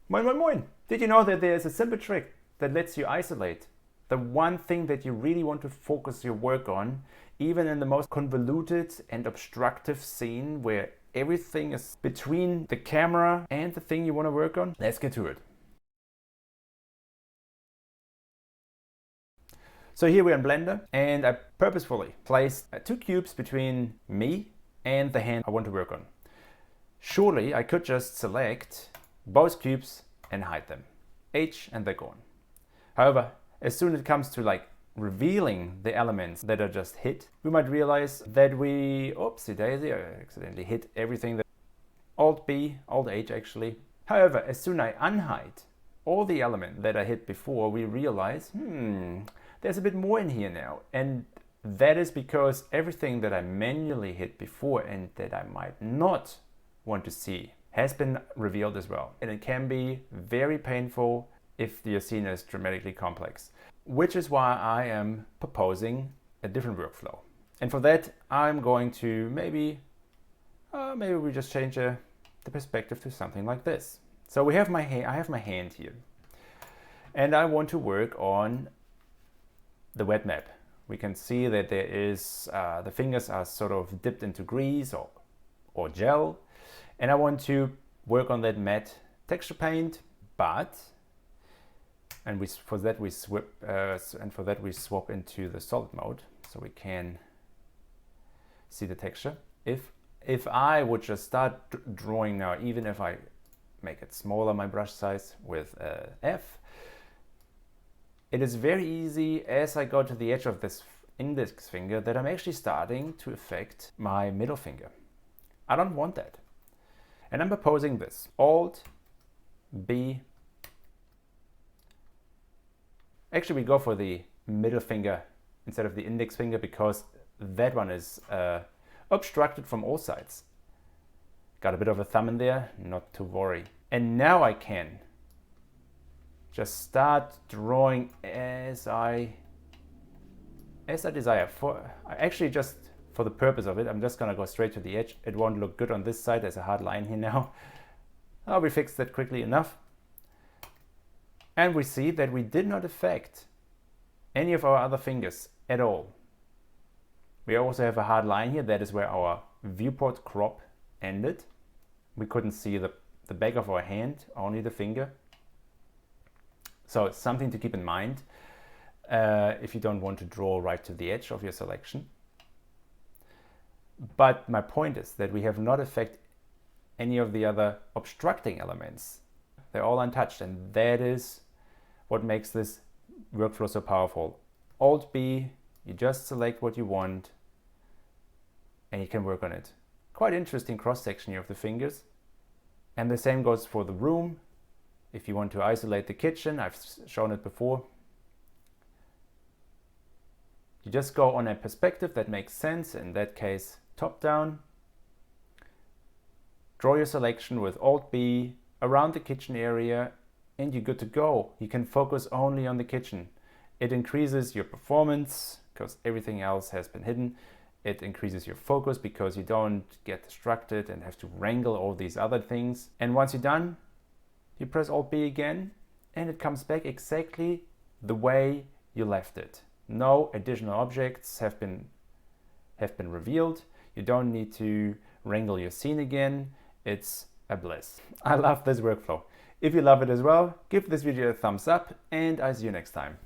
Moin moin moin! Did you know that there's a simple trick that lets you isolate the one thing that you really want to focus your work on, even in the most convoluted and obstructive scene where everything is between the camera and the thing you want to work on? Let's get to it. So here we're in Blender, and I purposefully placed 2 cubes between me and the hand I want to work on. Surely I could just select both cubes and hide them. H and they're gone. However, as soon as it comes to revealing the elements that are just hit, we might realize that we, oopsie daisy, I accidentally hit everything. Alt B, Alt H actually. However, as soon as I unhide all the elements that I hit before, we realize, there's a bit more in here now. And that is because everything that I manually hit before and that I might not want to see has been revealed as well. And it can be very painful if the scene is dramatically complex, which is why I am proposing a different workflow. And for that, I'm going to maybe we just change the perspective to something like this. So we have I have my hand here, and I want to work on the wet map. We can see that there is the fingers are sort of dipped into grease or gel, and I want to work on that matte texture paint, for that we swap into the solid mode so we can see the texture. If I would just start drawing now, even if I make it smaller, my brush size with F, it is very easy as I go to the edge of this index finger that I'm actually starting to affect my middle finger. I don't want that. And I'm proposing this. Alt B. Actually, we go for the middle finger instead of the index finger because that one is obstructed from all sides. Got a bit of a thumb in there, not to worry. And now I can just start drawing as I desire. Just for the purpose of it, I'm just gonna go straight to the edge. It won't look good on this side. There's a hard line here now. We fixed that quickly enough. And we see that we did not affect any of our other fingers at all. We also have a hard line here. That is where our viewport crop ended. We couldn't see the back of our hand, only the finger. So it's something to keep in mind if you don't want to draw right to the edge of your selection. But my point is that we have not affected any of the other obstructing elements. They're all untouched, and that is what makes this workflow so powerful. Alt B, you just select what you want and you can work on it. Quite interesting cross-section here of the fingers. And the same goes for the room. If you want to isolate the kitchen, I've shown it before. You just go on a perspective that makes sense, in that case top down. Draw your selection with Alt B around the kitchen area and you're good to go. You can focus only on the kitchen. It increases your performance because everything else has been hidden. It increases your focus because you don't get distracted and have to wrangle all these other things. And once you're done, you press Alt B again and it comes back exactly the way you left it. No additional objects have been revealed. You don't need to wrangle your scene again. It's a bliss. I love this workflow. If you love it as well, give this video a thumbs up and I'll see you next time.